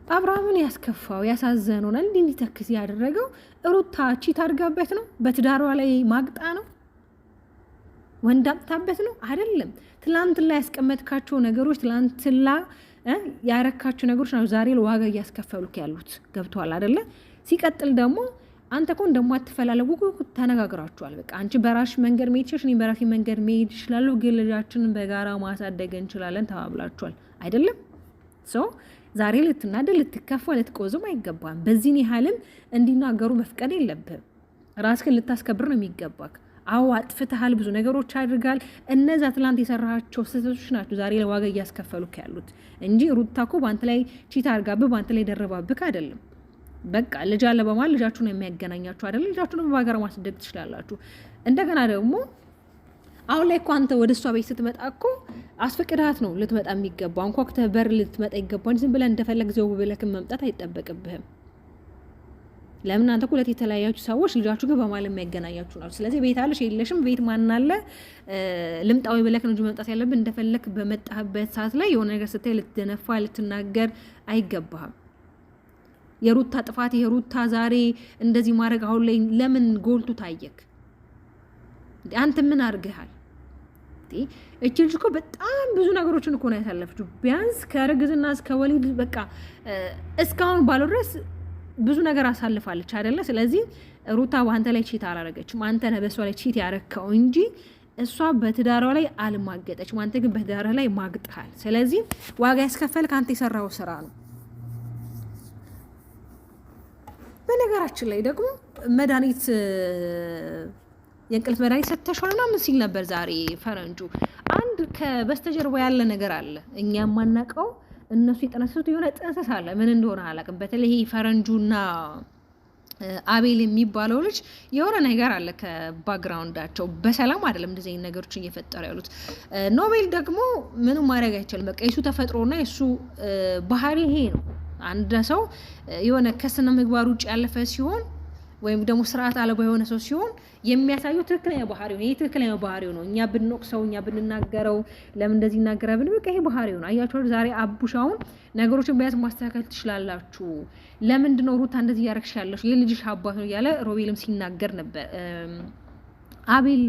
አብርሃምን ያስከፋው ያሳዘነውና እንዲተክስ ያደረገው ሩታ ቺት አድርጋበት ነው? በትዳሯ ላይ ማግጣ ነው? ወንድ አጥታበት ነው? አይደለም። ትላንትና ያስቀመጥካቸው ነገሮች፣ ትላንትና ያረካቸው ነገሮች ነው ዛሬ ለዋጋ እያስከፈሉክ ያሉት። ገብቷል አይደለ? ሲቀጥል ደግሞ አንተ እኮ እንደማትፈላለጉ ተነጋግራችኋል። በቃ አንቺ በራሽ መንገድ መሄድ ትችላለሽ፣ እኔ በራሴ መንገድ መሄድ እችላለሁ፣ ግን ልጃችንን በጋራ ማሳደግ እንችላለን ተባብላችኋል አይደለም? ዛሬ ልትናደድ፣ ልትከፋ፣ ልትቆዝም አይገባም። በዚህን ያህልም እንዲናገሩ መፍቀድ የለብህም። ራስህን ልታስከብር ነው የሚገባክ። አዎ አጥፍተሃል፣ ብዙ ነገሮች አድርጋል። እነዛ ትላንት የሰራቸው ስህተቶች ናቸው ዛሬ ለዋጋ እያስከፈሉክ ያሉት እንጂ ሩታ እኮ በአንተ ላይ ቺት አድርጋብህ በአንተ ላይ ደረባብክ አይደለም። በቃ ልጅ አለ በማለት ልጃችሁን የሚያገናኛችሁ አይደለም። ልጃችሁን በሀገር ማስደግ ትችላላችሁ። እንደገና ደግሞ አሁን ላይ እኮ አንተ ወደ እሷ ቤት ስትመጣ እኮ አስፈቅዳት ነው ልትመጣ የሚገባ። እንኳ በር ልትመጣ ይገባል። ዝም ብለህ እንደፈለግ ዘው ብለህ መምጣት አይጠበቅብህም። ለምን አንተ ሁለት የተለያያችሁ ሰዎች ልጃችሁ ግን በማለም የሚያገናኛችሁ ናችሁ። ስለዚህ ቤት አለሽ የለሽም፣ ቤት ማን አለ ልምጣዊ ብለህ ነው እንጂ መምጣት ያለብን እንደፈለክ በመጣህበት ሰዓት ላይ የሆነ ነገር ስታይ ልትደነፋ ልትናገር አይገባህም። የሩታ ጥፋት የሩታ ዛሬ እንደዚህ ማድረግ አሁን ላይ ለምን ጎልቱ ታየክ? አንተ ምን አድርገሃል? እቺ ልጅ እኮ በጣም ብዙ ነገሮችን እኮ ነው ያሳለፈችው። ቢያንስ ከርግዝና እስከ ወሊድ በቃ እስካሁን ባለው ድረስ ብዙ ነገር አሳልፋለች አይደለ? ስለዚህ ሩታ በአንተ ላይ ቺት አላረገችም። አንተ ነህ በሷ ላይ ቺት ያረከው እንጂ እሷ በትዳሯ ላይ አልማገጠችም። አንተ ግን በትዳሯ ላይ ማግጠሃል። ስለዚህ ዋጋ ያስከፈል ከአንተ የሰራው ስራ ነው። በነገራችን ላይ ደግሞ መድኃኒት የእንቅልፍ መድኃኒት ሰጥተሻልና ምን ሲል ነበር ዛሬ ፈረንጁ? አንድ ከበስተጀርባ ያለ ነገር አለ እኛ የማናውቀው። እነሱ የጠነሰሱት የሆነ ጥንሰት አለ፣ ምን እንደሆነ አላውቅም። በተለይ ፈረንጁና አቤል የሚባለው ልጅ የሆነ ነገር አለ ከባክግራውንዳቸው። በሰላም አይደለም እንደዚህ አይነት ነገሮችን እየፈጠሩ ያሉት። ኖቤል ደግሞ ምንም ማድረግ አይቻልም። በቃ የሱ ተፈጥሮና የሱ ባህሪ ይሄ ነው። አንድ ሰው የሆነ ከስነ ምግባር ውጭ ያለፈ ሲሆን ወይም ደግሞ ስርዓት አልባ የሆነ ሰው ሲሆን የሚያሳየው ትክክለኛ ባህሪው ነው። ይሄ ትክክለኛ ባህሪው ነው። እኛ ብንወቅሰው፣ እኛ ብንናገረው ለምን እንደዚህ ይናገራል ብን በቃ ይሄ ባህሪው ነው። አያችሁ ዛሬ አቡሻውን ነገሮችን ቢያንስ ማስተካከል ትችላላችሁ። ለምንድን ነው ሩታ እንደዚህ ያረክሽ ያለሽ? የልጅሽ አባት ነው እያለ ሮቤልም ሲናገር ነበር፣ አቤል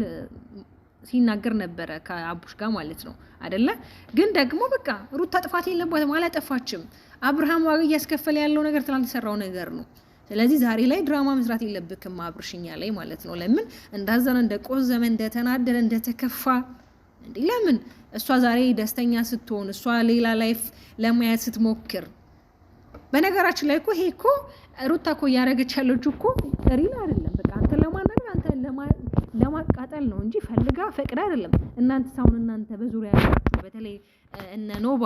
ሲናገር ነበረ ከአቡሽ ጋር ማለት ነው አይደለ? ግን ደግሞ በቃ ሩታ ጥፋት የለባትም፣ አላጠፋችም። አብርሃም ዋጋ እያስከፈለ ያለው ነገር ትናንት የሰራው ነገር ነው። ስለዚህ ዛሬ ላይ ድራማ መስራት የለብክም አብርሽኛ ላይ ማለት ነው። ለምን እንዳዘነ እንደቆዘመ እንደተናደደ እንደተከፋ እንዴ? ለምን እሷ ዛሬ ደስተኛ ስትሆን እሷ ሌላ ላይፍ ለማየት ስትሞክር፣ በነገራችን ላይ እኮ ይሄ እኮ ሩታ እኮ እያደረገች ያለችው እኮ ሪል አይደለም። በቃ አንተ ለማናገር አንተ ለማቃጠል ነው እንጂ ፈልጋ ፈቅዳ አይደለም። እናንተ ሳሁን እናንተ በዙሪያ ያላችሁ በተለይ እነ ኖባ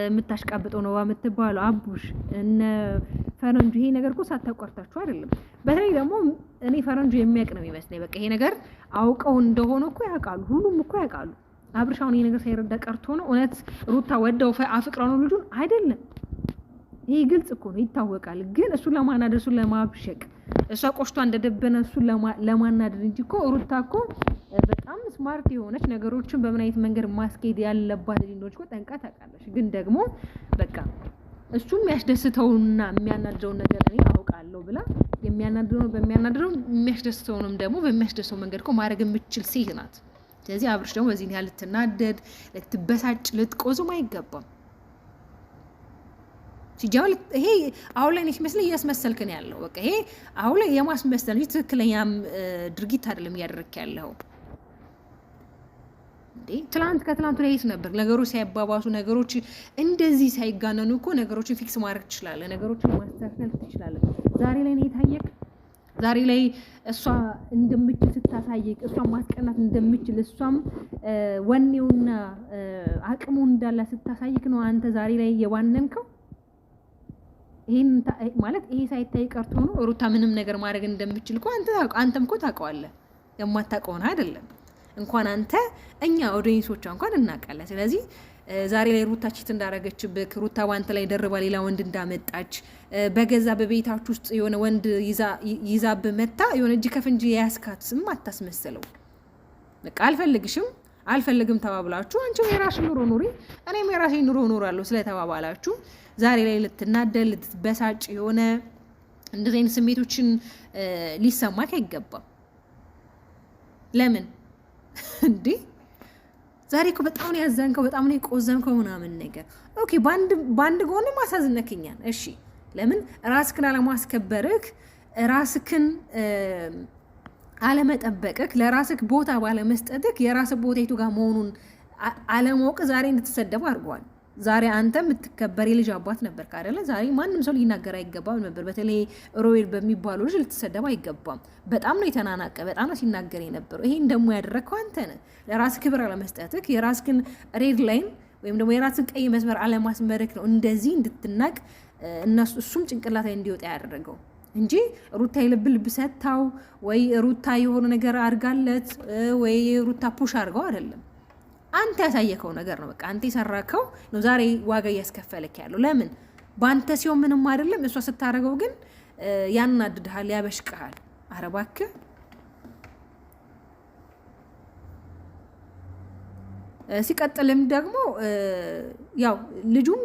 የምታሽቃብጠው ኖባ የምትባለው አቡሽ እነ ፈረንጁ ይሄ ነገር እኮ ሳታቋርጣችሁ አይደለም። በተለይ ደግሞ እኔ ፈረንጁ የሚያውቅ ነው የሚመስለኝ። በቃ ይሄ ነገር አውቀው እንደሆነ እኮ ያውቃሉ፣ ሁሉም እኮ ያውቃሉ። አብርሻውን ይሄ ነገር ሳይረዳ ቀርቶ ነው? እውነት ሩታ ወደው አፍቅረው ነው ልጁን? አይደለም። ይሄ ግልጽ እኮ ነው፣ ይታወቃል። ግን እሱን ለማናደድ እሱን ለማብሸቅ እሷ ቆሽቷ እንደደበነ እሱን ለማናደድ እንጂ እኮ ሩታ እኮ በጣም ስማርት የሆነች ነገሮችን በምን አይነት መንገድ ማስኬድ ያለባት ልጅ እኮ ጠንቃ ታውቃለች። ግን ደግሞ በቃ እሱ የሚያስደስተውና የሚያናድደውን ነገር እኔ አውቃለሁ ብላ የሚያናድደው በሚያናድደው የሚያስደስተውንም ደግሞ በሚያስደስተው መንገድ እኮ ማድረግ የምትችል ሴት ናት። ስለዚህ አብርሽ ደግሞ በዚህ ያህል ልትናደድ፣ ልትበሳጭ፣ ልትቆዝም አይገባም። ሲጃው ይሄ አሁን ላይ ነሽ መስለ እያስመሰልክ ነው ያለው። በቃ ይሄ አሁን ላይ የማስመሰል እንጂ ትክክለኛ ድርጊት አይደለም እያደረክ ያለው። ትላንት ከትላንቱ ላይ ነበር ነገሮች ሳይባባሱ ነገሮች እንደዚህ ሳይጋነኑ እኮ ነገሮችን ፊክስ ማድረግ ትችላለህ፣ ነገሮችን ማስተካከል ትችላለህ። ዛሬ ላይ ነው የታየክ። ዛሬ ላይ እሷ እንደምችል ስታሳየቅ፣ እሷን ማስቀናት እንደምችል፣ እሷም ወኔውና አቅሙ እንዳለ ስታሳይክ ነው አንተ ዛሬ ላይ የባነንከው። ይሄን ማለት ይሄ ሳይታይ ቀርቶ ነው ሩታ ምንም ነገር ማድረግ እንደምችል እኮ አንተም እኮ ታውቀዋለህ። የማታውቀውን አይደለም እንኳን አንተ እኛ ኦዲየንሶቿ እንኳን እናውቃለን። ስለዚህ ዛሬ ላይ ሩታ ቺት እንዳረገችብክ፣ ሩታ ባንተ ላይ ደርባ ሌላ ወንድ እንዳመጣች፣ በገዛ በቤታችሁ ውስጥ የሆነ ወንድ ይዛብ መታ የሆነ እጅ ከፍንጅ ያስካት ስም አታስመስለው። በቃ አልፈልግሽም፣ አልፈልግም ተባብላችሁ አንቺም የራስሽ ኑሮ ኑሪ እኔም የራሴ ኑሮ ኖራለሁ ስለተባባላችሁ ዛሬ ላይ ልትናደድ ልትበሳጭ የሆነ እንደዚህ አይነት ስሜቶችን ሊሰማክ አይገባም። ለምን እንዴ ዛሬ እኮ በጣም ነው ያዘንከው፣ በጣም ነው የቆዘምከው ምናምን ነገር ኦኬ። ባንድ ጎን ማሳዝነክኛል። እሺ ለምን ራስክን አለማስከበርክ ራስክን አለመጠበቅክ ለራስክ ቦታ ባለመስጠትክ የራስክ ቦታ የቱ ጋር መሆኑን አለማወቅ ዛሬ እንድትሰደቡ አድርገዋል። ዛሬ አንተ የምትከበር የልጅ አባት ነበር ካደለ ዛሬ ማንም ሰው ሊናገር አይገባም ነበር። በተለይ ሮቤል በሚባሉ ልጅ ልትሰደብ አይገባም። በጣም ነው የተናናቀ፣ በጣም ነው ሲናገር የነበረው። ይሄን ደግሞ ያደረግከው አንተ ነህ። ለራስህ ክብር አለመስጠትክ የራስህን ሬድ ላይን ወይም ደግሞ የራስህን ቀይ መስመር አለማስመረክ ነው እንደዚህ እንድትናቅ እሱም ጭንቅላት ላይ እንዲወጣ ያደረገው እንጂ ሩታ የልብ ልብ ሰጥታው ወይ ሩታ የሆነ ነገር አድርጋለት ወይ ሩታ ፑሽ አድርገው አይደለም። አንተ ያሳየከው ነገር ነው። በቃ አንተ የሰራከው ነው ዛሬ ዋጋ እያስከፈለክ ያለው። ለምን በአንተ ሲሆን ምንም አይደለም፣ እሷ ስታደርገው ግን ያናድድሃል፣ ያበሽቅሃል። ኧረ እባክህ ሲቀጥልም ደግሞ ያው ልጁም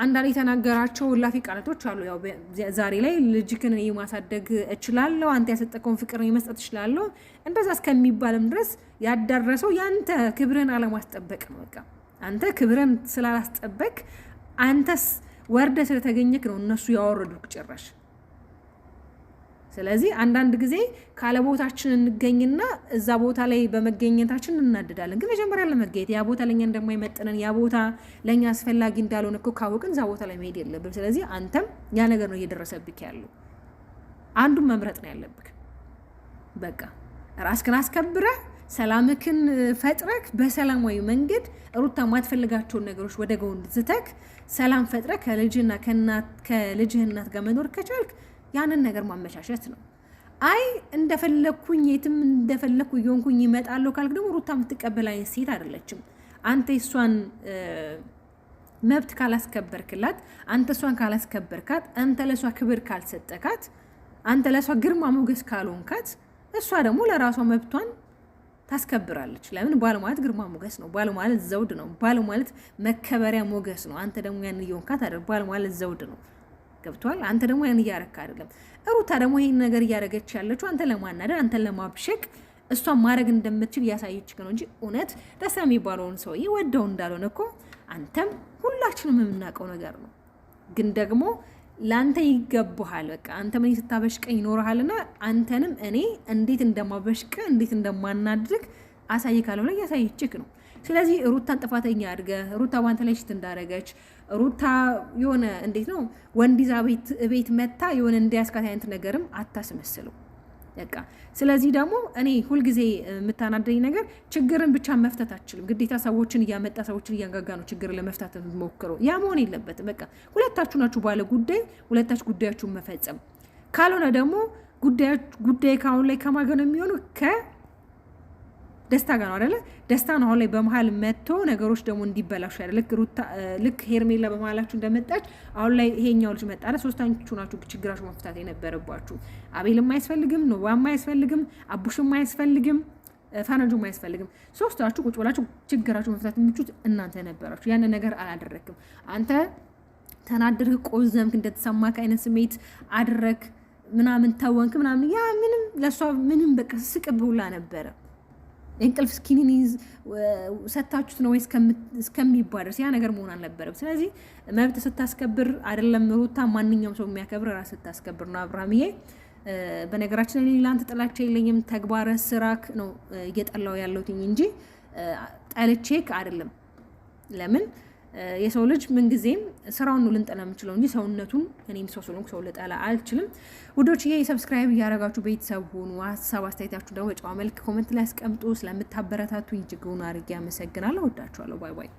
አንዳንድ የተናገራቸው ላፊ ቃላቶች አሉ። ያው ዛሬ ላይ ልጅክን ማሳደግ እችላለሁ፣ አንተ ያሰጠከውን ፍቅር መስጠት እችላለሁ እንደዛ እስከሚባልም ድረስ ያዳረሰው ያንተ ክብርን አለማስጠበቅ ነው። በቃ አንተ ክብርን ስላላስጠበቅ አንተስ ወርደ ስለተገኘክ ነው እነሱ ያወረዱክ ጭራሽ። ስለዚህ አንዳንድ ጊዜ ካለ ቦታችን እንገኝና እዛ ቦታ ላይ በመገኘታችን እናድዳለን። ግን መጀመሪያ ለመገኘት ያ ቦታ ለኛ እንደማይመጥነን ያ ቦታ ለኛ አስፈላጊ እንዳልሆነ እኮ ካወቅን እዛ ቦታ ላይ መሄድ የለብን። ስለዚህ አንተም ያ ነገር ነው እየደረሰብክ ያለው። አንዱን መምረጥ ነው ያለብክ። በቃ ራስክን አስከብረህ ሰላምክን ፈጥረክ በሰላማዊ መንገድ ሩታ ማትፈልጋቸውን ነገሮች ወደ ጎን ዝተክ ሰላም ፈጥረክ ከልጅህ እናት ጋር መኖር ከቻልክ ያንን ነገር ማመቻቸት ነው። አይ እንደፈለኩኝ የትም እንደፈለኩ ይሆንኩኝ ይመጣለሁ ካልክ ደግሞ ሩታ የምትቀበል አይነት ሴት አይደለችም። አንተ እሷን መብት ካላስከበርክላት፣ አንተ እሷን ካላስከበርካት፣ አንተ ለሷ ክብር ካልሰጠካት፣ አንተ ለሷ ግርማ ሞገስ ካልሆንካት፣ እሷ ደግሞ ለራሷ መብቷን ታስከብራለች። ለምን ባል ማለት ግርማ ሞገስ ነው። ባል ማለት ዘውድ ነው። ባል ማለት መከበሪያ ሞገስ ነው። አንተ ደግሞ ያን እየሆንካት አይደል? ባል ማለት ዘውድ ነው። ገብቷል? አንተ ደግሞ ያን እያረካ አይደለም። ሩታ ደግሞ ይሄን ነገር እያረገች ያለችው አንተ ለማናደር፣ አንተ ለማብሸቅ፣ እሷን ማድረግ እንደምትችል እያሳየች ነው እንጂ እውነት ደስ የሚባለውን ሰው ወደው እንዳልሆነ እኮ አንተም ሁላችንም የምናውቀው ነገር ነው። ግን ደግሞ ለአንተ ይገባሃል። በቃ አንተ ምን ስታበሽቀኝ ይኖርሃልና አንተንም እኔ እንዴት እንደማበሽቀ እንዴት እንደማናድርግ አሳይካለሁ ላይ ያሳየችክ ነው። ስለዚህ ሩታን ጥፋተኛ አድርገህ ሩታ ባንተ ላይ ሽት እንዳረገች ሩታ የሆነ እንዴት ነው ወንዲዛ ቤት መታ የሆነ እንዲያስካት አይነት ነገርም አታስመስለው። በቃ ስለዚህ ደግሞ እኔ ሁልጊዜ የምታናደኝ ነገር ችግርን ብቻ መፍታት አትችልም። ግዴታ ሰዎችን እያመጣ ሰዎችን እያጋጋ ነው ችግርን ለመፍታት ሞክረው። ያ መሆን የለበትም። በቃ ሁለታችሁ ናችሁ ባለ ጉዳይ፣ ሁለታችሁ ጉዳያችሁን መፈጸም። ካልሆነ ደግሞ ጉዳይ ካሁን ላይ ከማን ጋር ነው የሚሆነው? ደስታ ጋር ነው አይደለ? ደስታ ነው አሁን ላይ በመሀል መጥቶ ነገሮች ደግሞ እንዲበላሹ አይደለ? ልክ ሄርሜላ በመሀላችሁ እንደመጣች አሁን ላይ ይሄኛው ልጅ መጣለ። ሶስታችሁ ናችሁ ችግራችሁ መፍታት የነበረባችሁ። አቤልም አያስፈልግም፣ ኖባም አያስፈልግም፣ አቡሽም አያስፈልግም፣ ፈረንጁም አያስፈልግም። ሶስታችሁ ቁጭ ብላችሁ ችግራችሁ መፍታት የምትችሉት እናንተ ነበራችሁ። ያንን ነገር አላደረክም። አንተ ተናድርህ ቆዘምክ፣ እንደተሰማክ አይነት ስሜት አድረክ ምናምን ተወንክ ምናምን። ያ ምንም ለሷ ምንም በቃ ስቅብ ሁላ ነበረ። እንቅልፍ ስኪኒን ሰታችሁት ነው ወይ እስከሚባል ድረስ ያ ነገር መሆን አልነበረም። ስለዚህ መብት ስታስከብር አይደለም ሩታ ማንኛውም ሰው የሚያከብር ራስ ስታስከብር ነው። አብርሃምዬ በነገራችን ላይ ለአንተ ጥላቻ የለኝም፣ ተግባረ ስራክ ነው እየጠላው ያለሁት እንጂ ጠልቼክ አይደለም። ለምን የሰው ልጅ ምንጊዜም ስራውን ነው ልንጠላ የምችለው እንጂ ሰውነቱን እኔም ሰው ስለሆንኩ ሰው ልጠላ አልችልም። ውዶች ይሄ ሰብስክራይብ እያደረጋችሁ ቤተሰብ ሆኑ። ሀሳብ አስተያየታችሁ ደግሞ በጨዋ መልክ ኮመንት ላይ አስቀምጡ። ስለምታበረታቱኝ እጅጉን አድርጌ አመሰግናለሁ። ወዳችኋለሁ። ባይ ባይ።